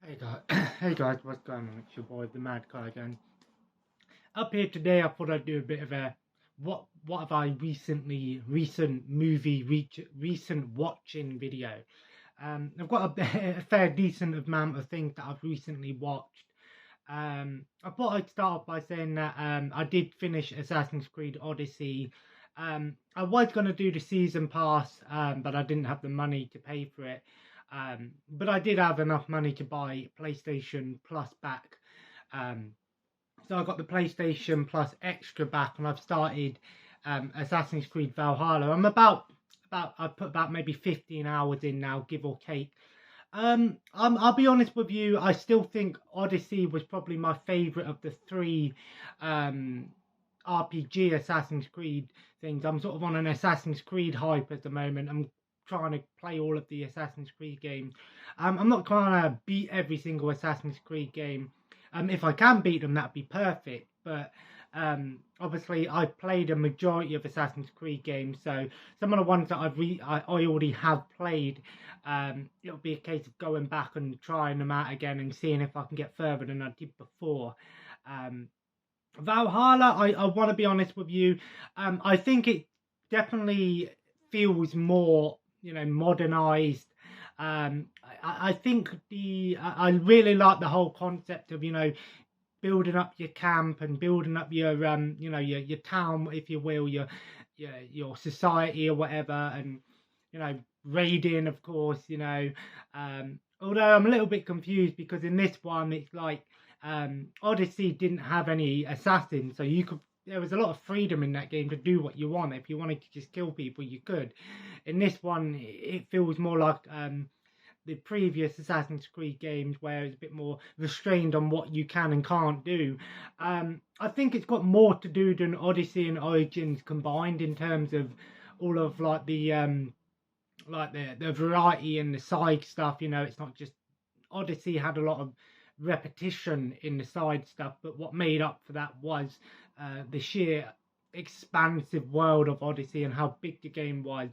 Hey guys, hey guys, what's going on? It's your boy, the Mad Guy again. Up here today, I thought I'd do a bit of a what have I recent watching video. I've got a fair decent amount of things that I've recently watched. I thought I'd start off by saying that I did finish Assassin's Creed Odyssey. I was going to do the season pass, but I didn't have the money to pay for it. But I did have enough money to buy PlayStation Plus back. So I got the PlayStation Plus Extra back, and I've started Assassin's Creed Valhalla. I've put about maybe 15 hours in now, give or take. I'll be honest with you, I still think Odyssey was probably my favourite of the three RPG Assassin's Creed things. I'm sort of on an Assassin's Creed hype at the moment. I'm trying to play all of the Assassin's Creed games. I'm not trying to beat every single Assassin's Creed game. If I can beat them, that'd be perfect. But obviously, I've played a majority of Assassin's Creed games, so some of the ones that I already have played, it'll be a case of going back and trying them out again and seeing if I can get further than I did before. Valhalla, I want to be honest with you, I think it definitely feels more, modernized. I think I really like the whole concept of, building up your camp and building up your your town, if you will, your society or whatever, and raiding, of course. Although I'm a little bit confused because in this one it's like Odyssey didn't have any assassins, so there was a lot of freedom in that game to do what you want. If you wanted to just kill people, you could. In this one, it feels more like the previous Assassin's Creed games, where it's a bit more restrained on what you can and can't do. I think it's got more to do than Odyssey and Origins combined in terms of all of the variety and the side stuff. It's not just Odyssey had a lot of repetition in the side stuff, but what made up for that was the sheer expansive world of Odyssey and how big the game was.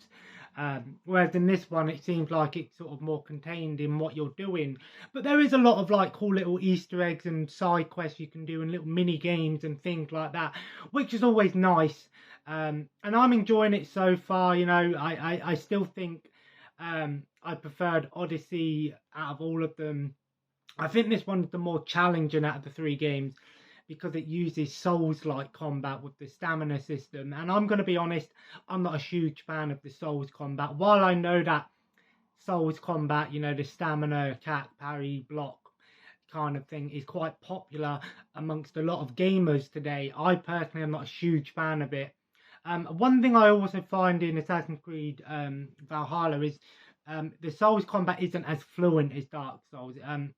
Whereas in this one, it seems like it's sort of more contained in what you're doing. But there is a lot of cool little Easter eggs and side quests you can do and little mini games and things like that, which is always nice. And I'm enjoying it so far. I still think I preferred Odyssey out of all of them. I think this one's the more challenging out of the three games because it uses Souls-like combat with the stamina system. And I'm going to be honest, I'm not a huge fan of the Souls combat. While I know that Souls combat, the stamina, attack, parry, block kind of thing is quite popular amongst a lot of gamers today, I personally am not a huge fan of it. One thing I also find in Assassin's Creed Valhalla is the Souls combat isn't as fluent as Dark Souls,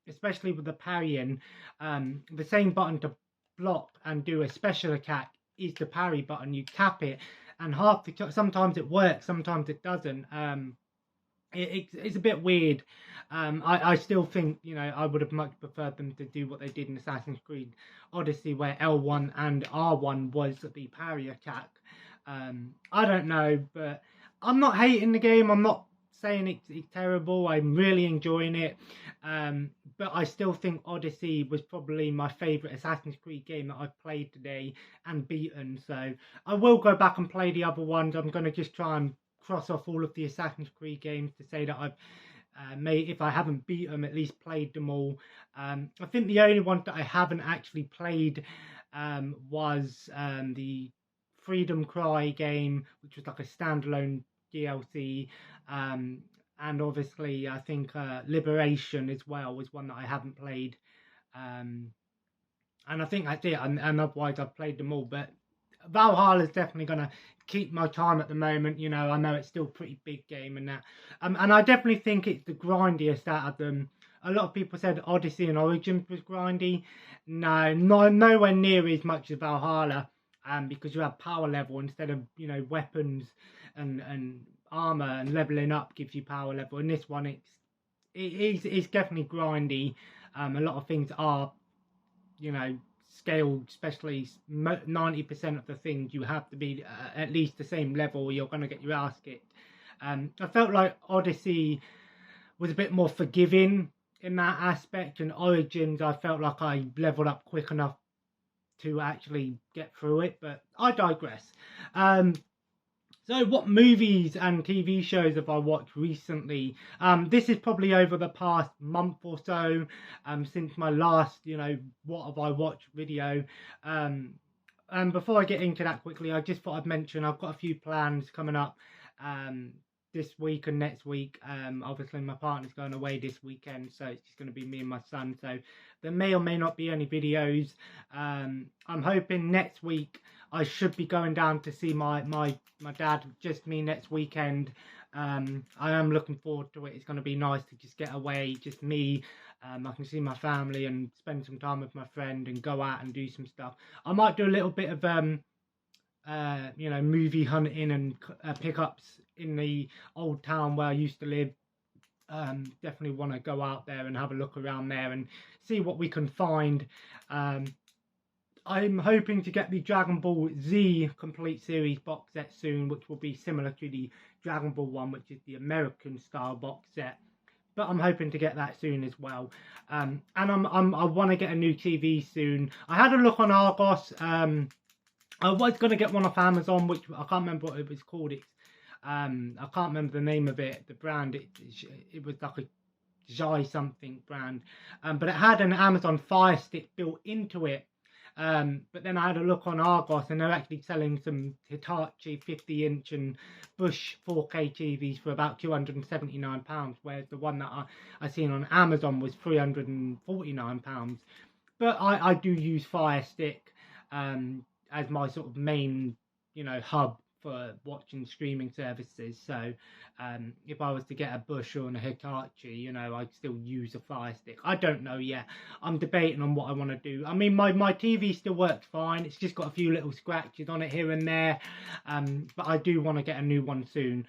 especially with the parrying. The same button to block and do a special attack is the parry button. You tap it, and sometimes it works, sometimes it doesn't. It's a bit weird. I still think I would have much preferred them to do what they did in Assassin's Creed Odyssey, where L1 and R1 was the parry attack. I don't know, but I'm not hating the game. I'm not saying it's terrible. I'm really enjoying it, but I still think Odyssey was probably my favourite Assassin's Creed game that I've played today and beaten. So I will go back and play the other ones. I'm going to just try and cross off all of the Assassin's Creed games to say that I've if I haven't beat them, at least played them all. I think the only one that I haven't actually played was the Freedom Cry game, which was like a standalone DLC, and obviously I think Liberation as well was one that I haven't played, and I think that's it, and otherwise I've played them all. But Valhalla is definitely going to keep my time at the moment. I know it's still a pretty big game and that, and I definitely think it's the grindiest out of them. A lot of people said Odyssey and Origins was grindy. No, nowhere near as much as Valhalla, because you have power level instead of weapons and armor, and leveling up gives you power level. In this one, it's definitely grindy. A lot of things are scaled, especially 90% of the things you have to be at least the same level, or you're going to get your ass kicked. I felt like Odyssey was a bit more forgiving in that aspect, and Origins I felt like I leveled up quick enough to actually get through it, but I digress. So what movies and TV shows have I watched recently? This is probably over the past month or so, since my last, what have I watched video. And before I get into that quickly, I just thought I'd mention I've got a few plans coming up this week and next week. Obviously my partner's going away this weekend, so it's just going to be me and my son. So there may or may not be any videos. I'm hoping next week I should be going down to see my dad, just me next weekend. I am looking forward to it. It's going to be nice to just get away, just me. I can see my family and spend some time with my friend and go out and do some stuff. I might do a little bit of movie hunting and pickups in the old town where I used to live. Definitely want to go out there and have a look around there and see what we can find. I'm hoping to get the Dragon Ball Z complete series box set soon, which will be similar to the Dragon Ball one, which is the American style box set. But I'm hoping to get that soon as well. And I want to get a new TV soon. I had a look on Argos. I was going to get one off Amazon, which I can't remember what it was called. I can't remember the name of it, the brand. It was like a Jai something brand. But it had an Amazon Fire Stick built into it. But then I had a look on Argos, and they're actually selling some Hitachi 50-inch and Bush 4K TVs for about £279, whereas the one that I seen on Amazon was £349. But I do use Fire Stick as my sort of main, hub for watching streaming services. So if I was to get a Bush or a Hitachi, I'd still use a Fire Stick. I don't know yet. I'm debating on what I want to do. I mean, my TV still works fine. It's just got a few little scratches on it here and there. But I do want to get a new one soon.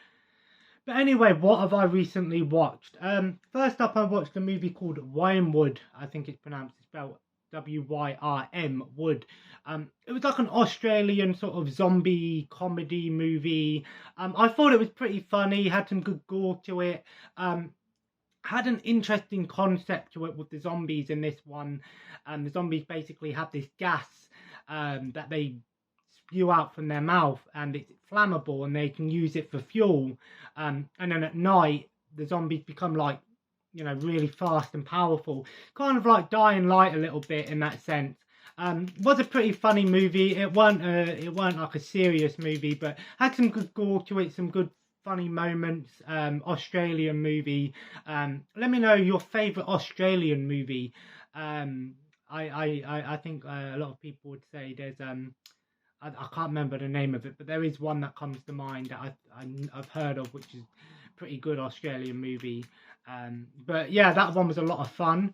But anyway, what have I recently watched? First up, I watched a movie called Winewood. I think it's spelled W-Y-R-M, Wood. It was like an Australian sort of zombie comedy movie. I thought it was pretty funny, had some good gore to it. Had an interesting concept to it with the zombies in this one. The zombies basically have this gas that they spew out from their mouth, and it's flammable, and they can use it for fuel. And then at night, the zombies become like, really fast and powerful, kind of like Dying Light a little bit in that sense. Was a pretty funny movie. It weren't like a serious movie, but had some good gore to it, some good funny moments. Australian movie. Let me know your favourite Australian movie. I think a lot of people would say there's I can't remember the name of it, but there is one that comes to mind that I've heard of, which is a pretty good Australian movie. But yeah, that one was a lot of fun.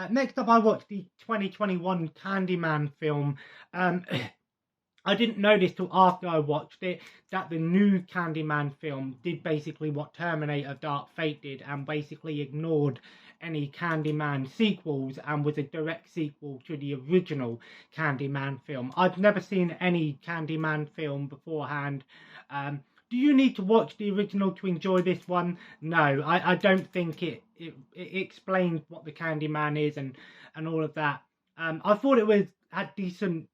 Next up, I watched the 2021 Candyman film. I didn't notice till after I watched it that the new Candyman film did basically what Terminator Dark Fate did, and basically ignored any Candyman sequels and was a direct sequel to the original Candyman film. I've never seen any Candyman film beforehand. Do you need to watch the original to enjoy this one? No, I don't think it explains what the Candyman is and all of that. I thought it had decent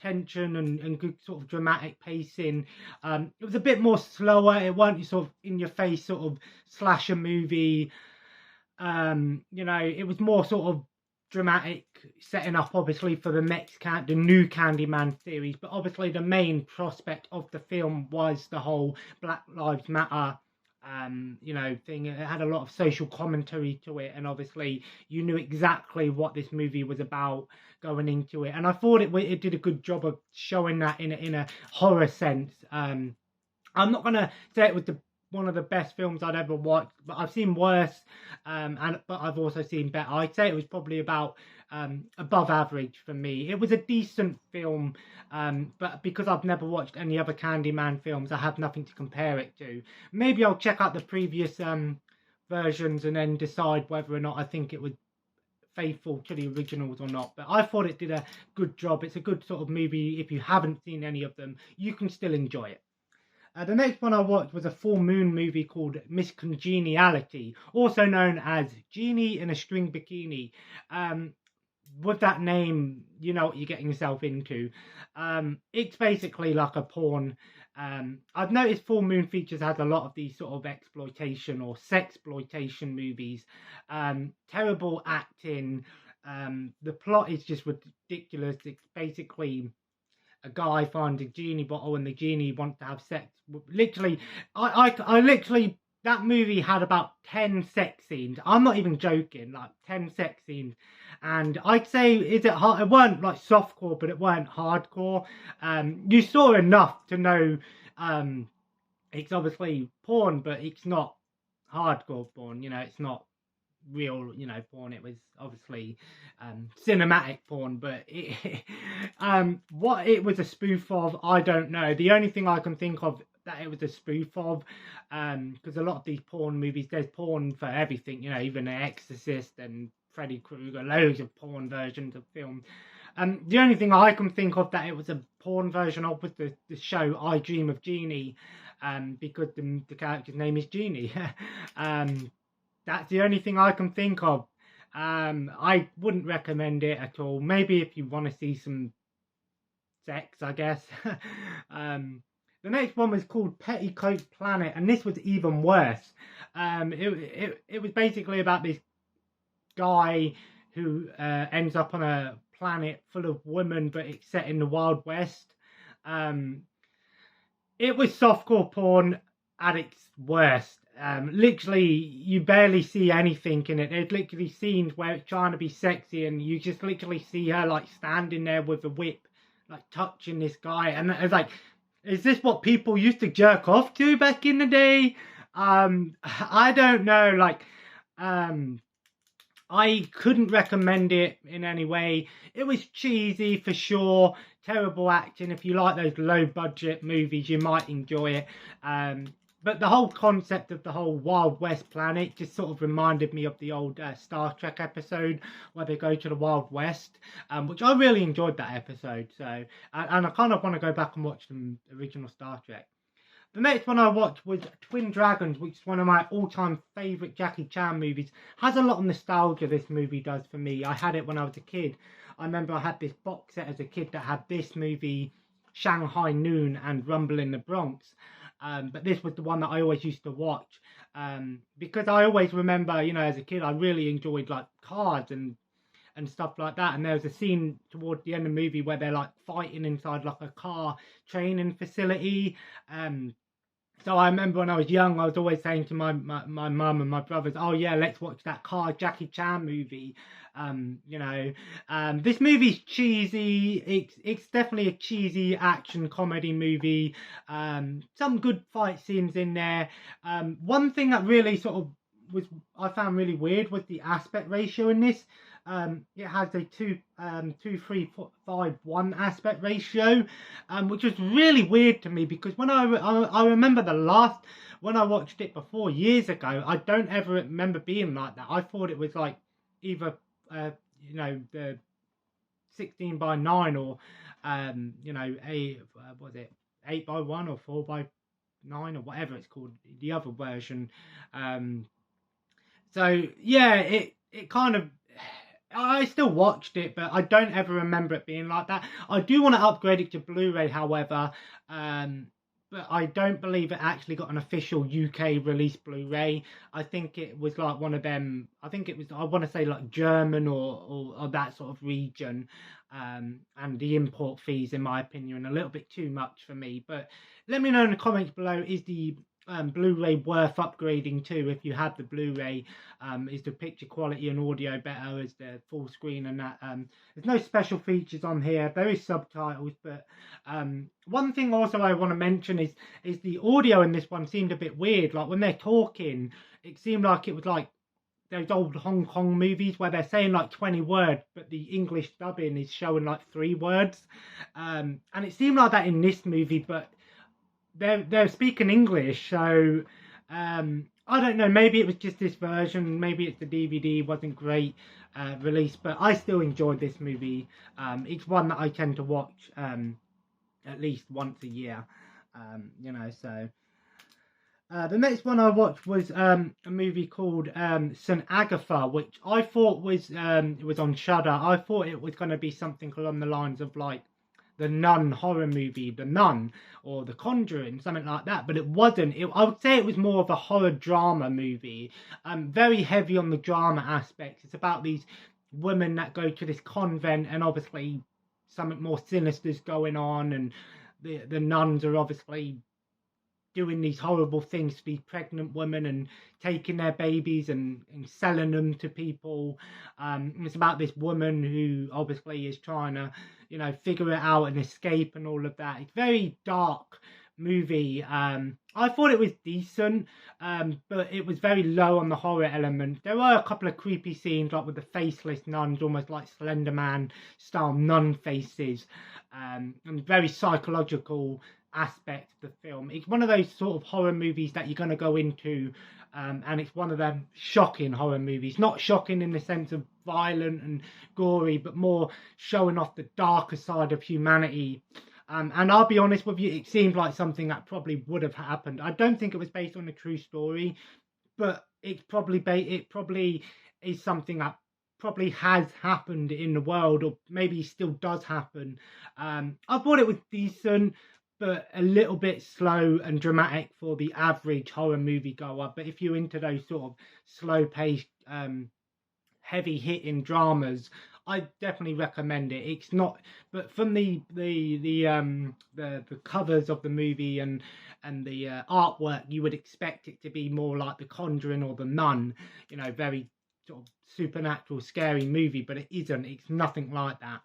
tension and good sort of dramatic pacing. It was a bit more slower. It wasn't sort of in your face sort of slasher movie. It was more sort of dramatic, setting up obviously for the new Candyman series. But obviously the main prospect of the film was the whole Black Lives Matter thing. It had a lot of social commentary to it, and obviously you knew exactly what this movie was about going into it, and I thought it did a good job of showing that in a horror sense. I'm not gonna say it was one of the best films I'd ever watched, but I've seen worse, but I've also seen better. I'd say it was probably about above average for me. It was a decent film, but because I've never watched any other Candyman films, I have nothing to compare it to. Maybe I'll check out the previous versions and then decide whether or not I think it was faithful to the originals or not. But I thought it did a good job. It's a good sort of movie. If you haven't seen any of them, you can still enjoy it. The next one I watched was a full moon movie called Miss Congeniality, also known as Genie in a String Bikini. With that name, you know what you're getting yourself into. It's basically like a porn. I've noticed Full Moon Features has a lot of these sort of exploitation or sexploitation movies. Terrible acting. The plot is just ridiculous. It's basically a guy finds a genie bottle and the genie wants to have sex. Literally, I literally, that movie had about 10 sex scenes. I'm not even joking, like 10 sex scenes. And I'd say, is it hard? It weren't like softcore, but it weren't hardcore. You saw enough to know it's obviously porn, but it's not hardcore porn. You know, it's not real, you know, porn. It was obviously cinematic porn, but what it was a spoof of, I don't know. The only thing I can think of that it was a spoof of, because a lot of these porn movies, there's porn for everything, you know, even The Exorcist and Freddy Krueger, loads of porn versions of film. The only thing I can think of that it was a porn version of was the show I Dream of Jeannie, because the character's name is Jeannie. That's the only thing I can think of. I wouldn't recommend it at all. Maybe if you want to see some sex, I guess. The next one was called Petticoat Planet, and this was even worse. It was basically about this guy who ends up on a planet full of women, but it's set in the Wild West. It was softcore porn at its worst. Literally, you barely see anything in it. There's literally scenes where it's trying to be sexy, and you just literally see her like standing there with a whip, like touching this guy, and it's like, is this what people used to jerk off to back in the day? I don't know. Like, I couldn't recommend it in any way. It was cheesy for sure. Terrible acting. If you like those low budget movies, you might enjoy it. But the whole concept of the whole Wild West planet just sort of reminded me of the old Star Trek episode where they go to the Wild West, which I really enjoyed that episode. So, and I kind of want to go back and watch the original Star Trek. The next one I watched was Twin Dragons, which is one of my all-time favourite Jackie Chan movies. Has a lot of nostalgia, this movie does for me. I had it when I was a kid. I remember I had this box set as a kid that had this movie, Shanghai Noon and Rumble in the Bronx. But this was the one that I always used to watch. Because I always remember, you know, as a kid, I really enjoyed like cars and stuff like that. And there was a scene towards the end of the movie where they're like fighting inside like a car training facility. So I remember when I was young, I was always saying to my mum and my brothers, oh yeah, let's watch that car Jackie Chan movie. You know, this movie's cheesy. It's definitely a cheesy action comedy movie. Some good fight scenes in there. One thing that really sort of I found really weird was the aspect ratio in this. It has a 2:3:5:1 aspect ratio, which was really weird to me because when I remember when I watched it before years ago, I don't ever remember being like that. I thought it was like either you know, the 16:9 or you know, was it 8:1 or 4:9 or whatever it's called, the other version. So yeah, it kind of, I still watched it, but I don't ever remember it being like that. I do want to upgrade it to Blu-ray, however, but I don't believe it actually got an official UK release Blu-ray. I think it was like one of them, I think it was, I want to say like German or that sort of region, and the import fees, in my opinion, a little bit too much for me. But let me know in the comments below, is the Blu-ray worth upgrading to? If you have the Blu-ray, is the picture quality and audio better? Is the full screen and that? There's no special features on here. There is subtitles, but one thing also I want to mention is the audio in this one seemed a bit weird. Like when they're talking, it seemed like it was like those old Hong Kong movies where they're saying like 20 words, but the English dubbing is showing like 3 words. And it seemed like that in this movie, but they're speaking English, so I don't know, maybe it was just this version, maybe it's the DVD wasn't great release, but I still enjoyed this movie. It's one that I tend to watch at least once a year. You know, so. The next one I watched was a movie called St. Agatha, which I thought was it was on Shudder. I thought it was going to be something along the lines of like the Nun horror movie, The Nun, or The Conjuring, something like that. But it wasn't. I would say it was more of a horror drama movie. Very heavy on the drama aspects. It's about these women that go to this convent, and obviously something more sinister is going on, and the nuns are obviously doing these horrible things to these pregnant women and taking their babies and selling them to people. It's about this woman who obviously is trying to, you know, figure it out and escape and all of that. It's very dark movie. I thought it was decent, but it was very low on the horror element. There were a couple of creepy scenes, like with the faceless nuns, almost like Slender Man style nun faces, and very psychological aspect of the film. It's one of those sort of horror movies that you're going to go into, and it's one of them shocking horror movies. Not shocking in the sense of violent and gory, but more showing off the darker side of humanity. And I'll be honest with you, it seemed like something that probably would have happened. I don't think it was based on a true story, but it's probably it probably is something that probably has happened in the world, or maybe still does happen. I thought it was decent, but a little bit slow and dramatic for the average horror movie goer. But if you're into those sort of slow-paced, heavy-hitting dramas, I definitely recommend it. It's not, but from the covers of the movie and the artwork, you would expect it to be more like The Conjuring or The Nun. You know, very sort of supernatural, scary movie, but it isn't. It's nothing like that.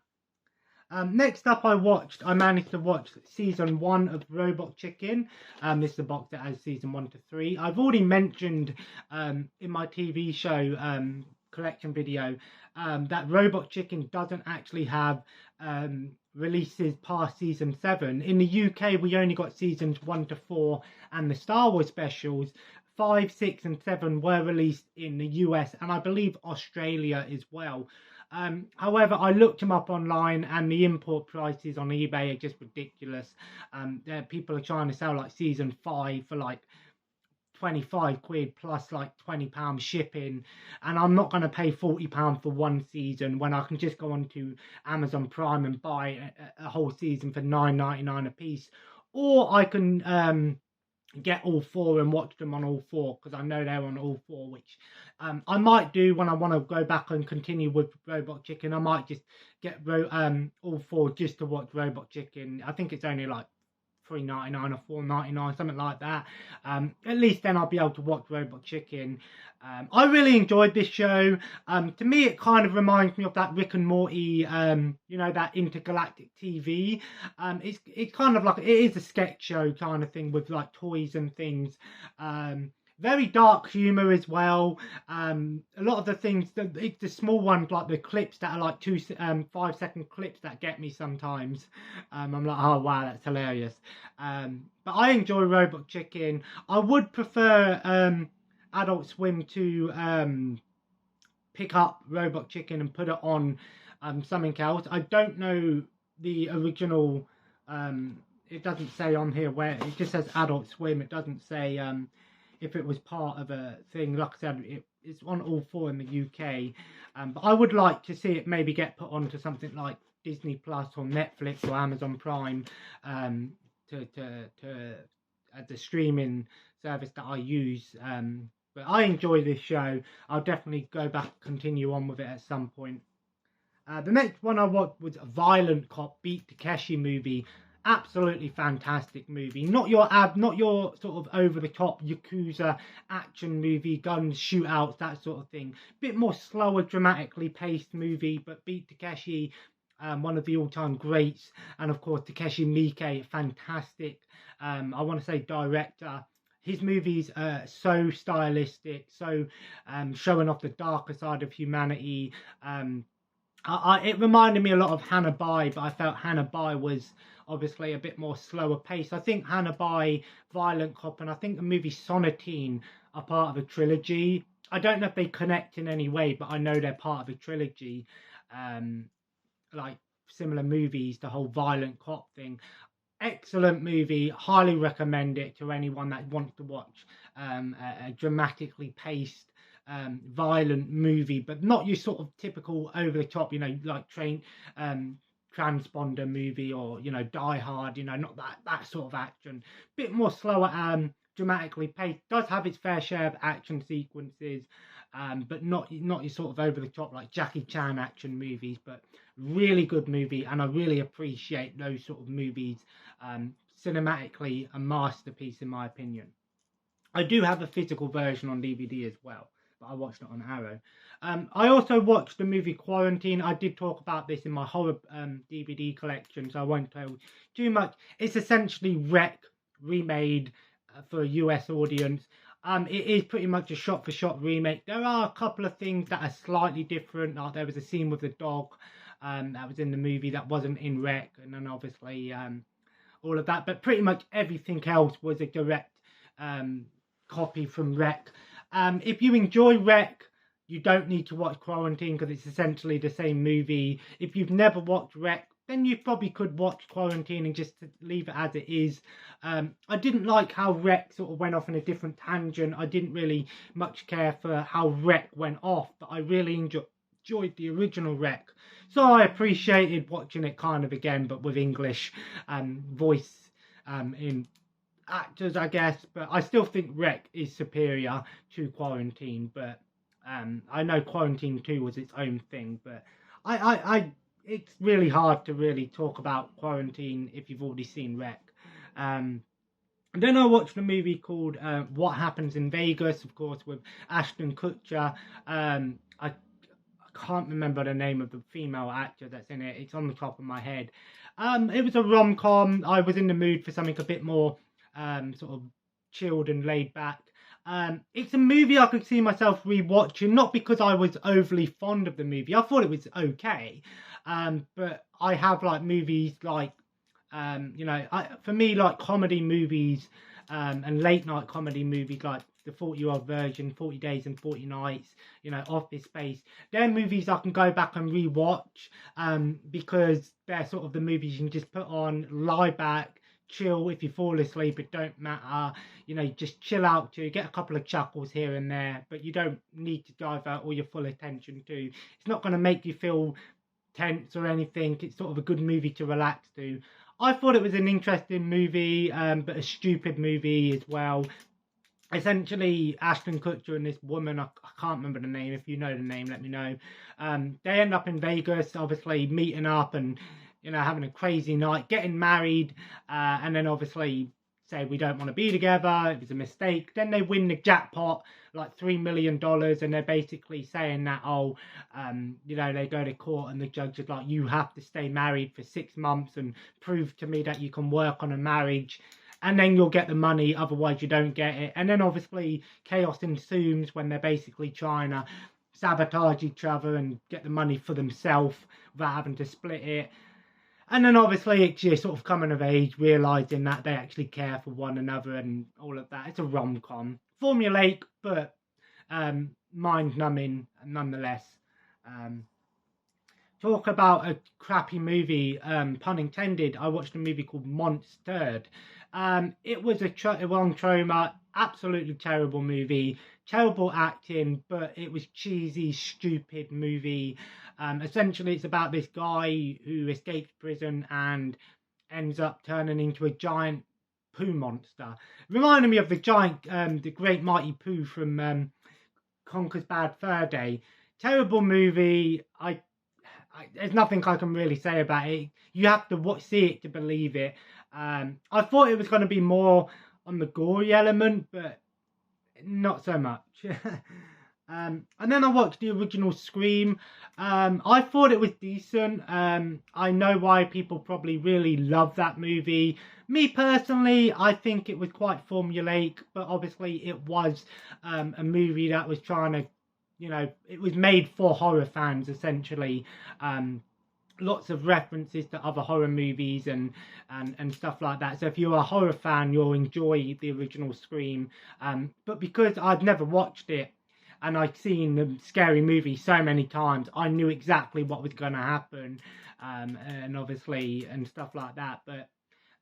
Next up, I managed to watch season 1 of Robot Chicken. This is a box that has season 1 to 3. I've already mentioned in my TV show collection video that Robot Chicken doesn't actually have releases past season 7. In the UK, we only got seasons 1 to 4 and the Star Wars specials. 5, 6, and 7 were released in the US and I believe Australia as well. However, I looked them up online and the import prices on eBay are just ridiculous. People are trying to sell like season 5 for like 25 quid plus like £20 shipping, and I'm not going to pay £40 for one season when I can just go on to Amazon Prime and buy a whole season for £9.99 a piece, or I can get all 4 and watch them on all 4 because I know they're on all 4, which I might do when I want to go back and continue with Robot Chicken. I might just get all 4 just to watch Robot Chicken. I think it's only like $3.99 or $4.99, something like that. At least then I'll be able to watch Robot Chicken. I really enjoyed this show. To me, it kind of reminds me of that Rick and Morty, you know, that intergalactic TV. It's kind of like, it is a sketch show kind of thing with like toys and things. Very dark humor as well. A lot of the things, the small ones, like the clips that are like 5-second clips that get me sometimes. I'm like, oh wow, that's hilarious. But I enjoy Robot Chicken. I would prefer Adult Swim to pick up Robot Chicken and put it on something else. I don't know the original. It doesn't say on here where, it just says Adult Swim. It doesn't say if it was part of a thing. Like I said, it's on all 4 in the UK. But I would like to see it maybe get put onto something like Disney Plus or Netflix or Amazon Prime, to as a streaming service that I use. But I enjoy this show. I'll definitely go back and continue on with it at some point. The next one I watched was a Violent Cop Beat Takeshi movie. Absolutely fantastic movie. Not your sort of over the top Yakuza action movie, guns, shootouts, that sort of thing. Bit more slower, dramatically paced movie, but Beat Takeshi, one of the all-time greats, and of course Takeshi Miike, fantastic. I want to say director. His movies are so stylistic, so showing off the darker side of humanity. It reminded me a lot of Hannah-Bai, but I felt Hannah-Bai was obviously a bit more slower paced. I think Hannah-Bai, Violent Cop, and I think the movie Sonatine are part of a trilogy. I don't know if they connect in any way, but I know they're part of a trilogy. Like similar movies, the whole Violent Cop thing. excellent movie. Highly recommend it to anyone that wants to watch a dramatically paced, violent movie, but not your sort of typical over the top, like transponder movie, or Die Hard, not that sort of action. Bit more slower, dramatically paced. Does have its fair share of action sequences, but not your sort of over the top like Jackie Chan action movies. But really good movie, and I really appreciate those sort of movies. Cinematically a masterpiece in my opinion. I do have a physical version on DVD as well, but I watched it on Arrow. I also watched the movie Quarantine. I did talk about this in my horror DVD collection, so I won't tell too much. It's essentially Wreck remade for a US audience. It is pretty much a shot-for-shot remake. There are a couple of things that are slightly different. Like there was a scene with the dog that was in the movie that wasn't in Wreck, and then obviously all of that. But pretty much everything else was a direct copy from Wreck. If you enjoy Wreck, you don't need to watch Quarantine because it's essentially the same movie. If you've never watched Wreck, then you probably could watch Quarantine and just leave it as it is. I didn't like how Wreck sort of went off in a different tangent. I didn't really much care for how Wreck went off, but I really enjoyed the original Wreck. So I appreciated watching it kind of again, but with English voice in actors, I guess. But I still think Wreck is superior to Quarantine. But I know Quarantine 2 was its own thing. But it's really hard to really talk about Quarantine if you've already seen Wreck. Then I watched a movie called What Happens in Vegas, of course, with Ashton Kutcher. I can't remember the name of the female actor that's in it. It's on the top of my head. It was a rom-com. I was in the mood for something a bit more sort of chilled and laid back. It's a movie I could see myself rewatching, not because I was overly fond of the movie. I thought it was okay. But I have like movies like, for me, like comedy movies and late night comedy movies like The 40-Year-Old Virgin, 40 Days and 40 Nights, Office Space. They're movies I can go back and rewatch because they're sort of the movies you can just put on, lie back, chill. If you fall asleep, it don't matter. Just chill out to, get a couple of chuckles here and there, but you don't need to divert all your full attention to. It's not going to make you feel tense or anything. It's sort of a good movie to relax to. I thought it was an interesting movie, but a stupid movie as well. Essentially, Ashton Kutcher and this woman, I can't remember the name. If you know the name, let me know. They end up in Vegas, obviously meeting up and having a crazy night, getting married, and then obviously say we don't want to be together, it was a mistake. Then they win the jackpot, like $3 million, and they're basically saying that, they go to court and the judge is like, you have to stay married for 6 months and prove to me that you can work on a marriage, and then you'll get the money, otherwise you don't get it. And then obviously chaos ensues when they're basically trying to sabotage each other and get the money for themselves without having to split it. And then obviously it's just sort of coming of age, realising that they actually care for one another and all of that. It's a rom-com. Formulaic, but mind-numbing nonetheless. Talk about a crappy movie, pun intended. I watched a movie called Monstered. It was a wrong trauma, absolutely terrible movie. Terrible acting, but it was cheesy, stupid movie. Essentially, it's about this guy who escapes prison and ends up turning into a giant poo monster. Reminded me of the giant, the great mighty Pooh from Conker's Bad Fur Day. Terrible movie. There's nothing I can really say about it. You have to see it to believe it. I thought it was going to be more on the gory element, but not so much. And then I watched the original Scream. I thought it was decent. I know why people probably really love that movie. Me personally, I think it was quite formulaic, but obviously it was a movie that was trying to, it was made for horror fans essentially. Lots of references to other horror movies and stuff like that. So if you're a horror fan, you'll enjoy the original Scream. But because I'd never watched it and I'd seen the scary movie so many times, I knew exactly what was going to happen, and obviously and stuff like that. But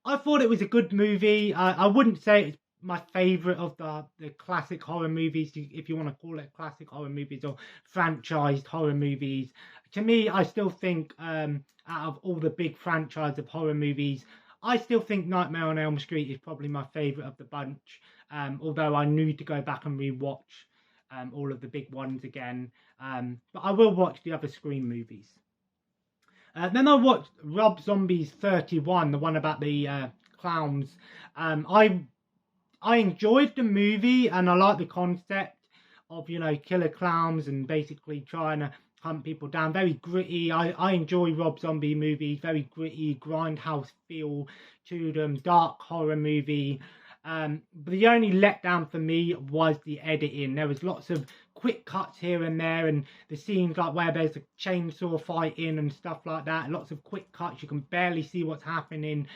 I thought it was a good movie. I wouldn't say it's my favourite of the classic horror movies, if you want to call it classic horror movies or franchised horror movies. To me, I still think out of all the big franchise of horror movies, I still think Nightmare on Elm Street is probably my favourite of the bunch. Although I need to go back and rewatch all of the big ones again. But I will watch the other Scream movies. Then I watched Rob Zombie's 31, the one about the clowns. I enjoyed the movie, and I like the concept of, killer clowns and basically trying to hunt people down. Very gritty. I enjoy Rob Zombie movies. Very gritty, grindhouse feel to them. Dark horror movie. But the only letdown for me was the editing. There was lots of quick cuts here and there, and the scenes like where there's a chainsaw fighting and stuff like that. Lots of quick cuts. You can barely see what's happening.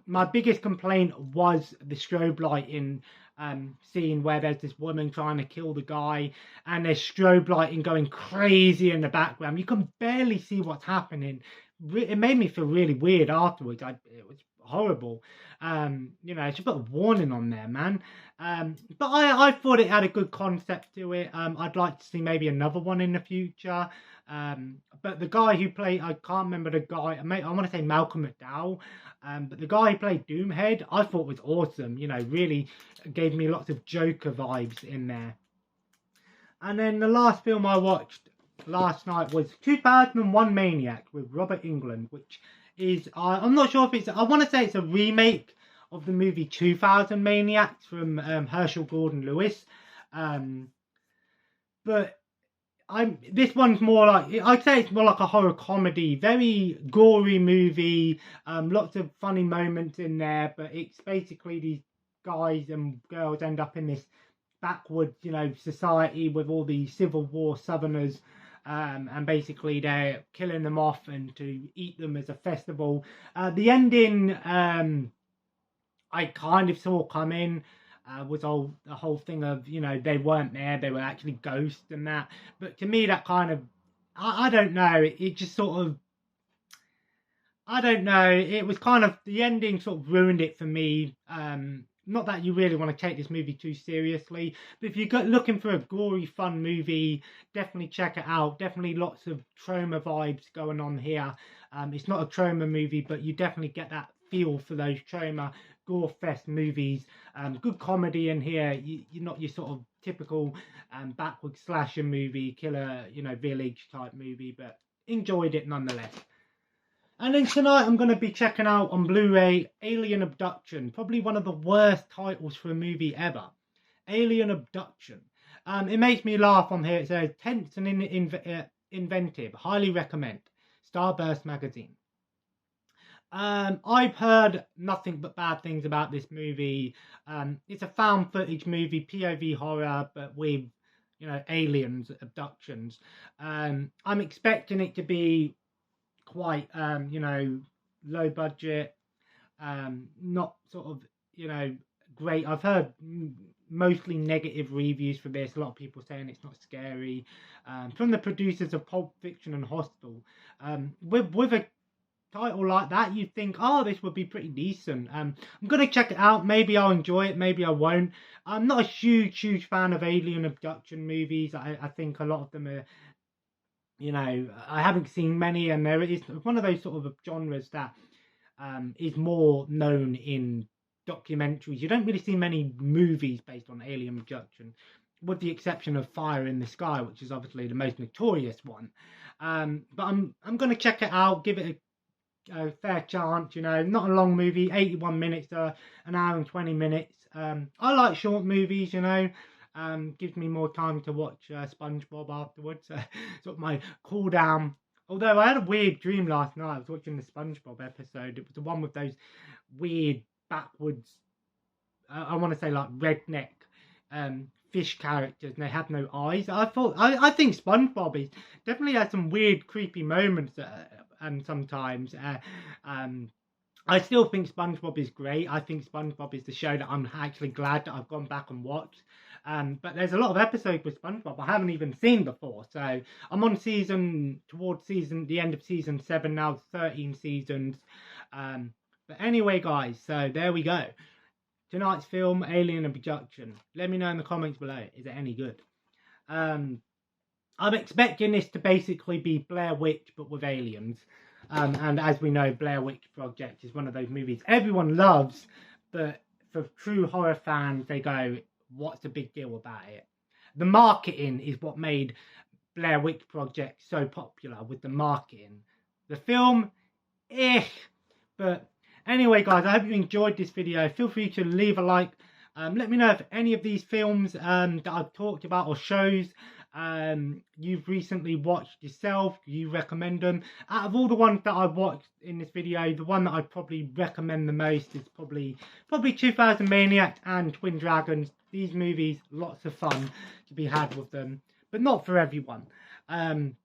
My biggest complaint was the strobe lighting scene where there's this woman trying to kill the guy, and there's strobe lighting going crazy in the background. You can barely see what's happening. It made me feel really weird afterwards. It was horrible. Should put a warning on there, man. But I thought it had a good concept to it. I'd like to see maybe another one in the future. But the guy who played, I can't remember the guy, I want to say Malcolm McDowell, but the guy who played Doomhead, I thought was awesome. Really gave me lots of Joker vibes in there. And then the last film I watched last night was 2001 Maniac with Robert Englund, which is, I'm not sure if it's, I want to say it's a remake of the movie 2000 Maniacs from Herschel Gordon Lewis. But this one's more like, I'd say it's more like a horror comedy, very gory movie, lots of funny moments in there, but it's basically these guys and girls end up in this backwoods, society with all the Civil War Southerners, and basically they're killing them off and to eat them as a festival. The ending, I kind of saw coming. Was the whole thing of, they weren't there, they were actually ghosts and that. But to me, that kind of, I don't know, it just sort of, I don't know, it was kind of, the ending sort of ruined it for me. Not that you really want to take this movie too seriously, but if you're looking for a gory, fun movie, definitely check it out. Definitely lots of trauma vibes going on here. It's not a trauma movie, but you definitely get that feel for those trauma gore fest movies. Good comedy in here. You're not your sort of typical backward slasher movie, killer, village type movie, but enjoyed it nonetheless. And then tonight I'm going to be checking out on Blu-ray Alien Abduction, probably one of the worst titles for a movie ever. Alien Abduction. It makes me laugh on here. It says tense and inventive. Highly recommend. Starburst magazine. I've heard nothing but bad things about this movie. It's a found footage movie, POV horror, but with, aliens, abductions. I'm expecting it to be quite, low budget, not sort of, great. I've heard mostly negative reviews for this. A lot of people saying it's not scary. From the producers of Pulp Fiction and Hostel. With a title like that, you'd think, oh, this would be pretty decent. I'm going to check it out. Maybe I'll enjoy it. Maybe I won't. I'm not a huge fan of alien abduction movies. I think a lot of them are, I haven't seen many, and there is one of those sort of genres that is more known in documentaries. You don't really see many movies based on alien abduction, with the exception of Fire in the Sky, which is obviously the most notorious one. But I'm going to check it out, give it a fair chance. Not a long movie, 81 minutes, an hour and 20 minutes. I like short movies, gives me more time to watch SpongeBob afterwards. Sort of my cool down. Although I had a weird dream last night. I was watching the SpongeBob episode. It was the one with those weird backwards, I want to say like redneck fish characters, and they have no eyes. I think SpongeBob is definitely has some weird, creepy moments. Sometimes. I still think SpongeBob is great. I think SpongeBob is the show that I'm actually glad that I've gone back and watched. But there's a lot of episodes with SpongeBob I haven't even seen before. So I'm on the end of season 7 now, 13 seasons. But anyway, guys, so there we go. Tonight's film, Alien Abduction. Let me know in the comments below, is it any good? I'm expecting this to basically be Blair Witch, but with aliens. And as we know, Blair Witch Project is one of those movies everyone loves, but for true horror fans, they go, what's the big deal about it? The marketing is what made Blair Witch Project so popular, with the marketing. The film, but anyway, guys, I hope you enjoyed this video. Feel free to leave a like. Let me know if any of these films that I've talked about, or shows you've recently watched yourself, you recommend them. Out of all the ones that I've watched in this video, the one that I'd probably recommend the most is probably 2000 Maniac and Twin Dragons. These movies, lots of fun to be had with them, but not for everyone. And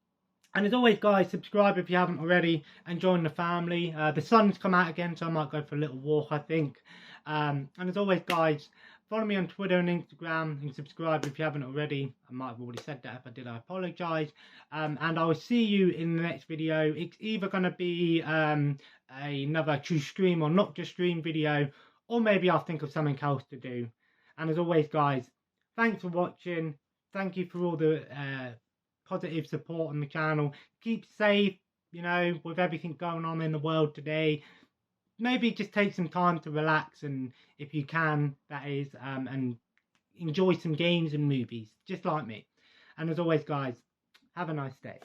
as always, guys, subscribe if you haven't already and join the family. The sun's come out again, so I might go for a little walk, I think. And as always, guys, follow me on Twitter and Instagram and subscribe if you haven't already. I might have already said that. If I did, I apologise. And I will see you in the next video. It's either going to be another true stream or not just stream video, or maybe I'll think of something else to do. And as always, guys, thanks for watching. Thank you for all the positive support on the channel. Keep safe, you know, with everything going on in the world today. Maybe just take some time to relax, and if you can, that is, and enjoy some games and movies, just like me. And as always, guys, have a nice day.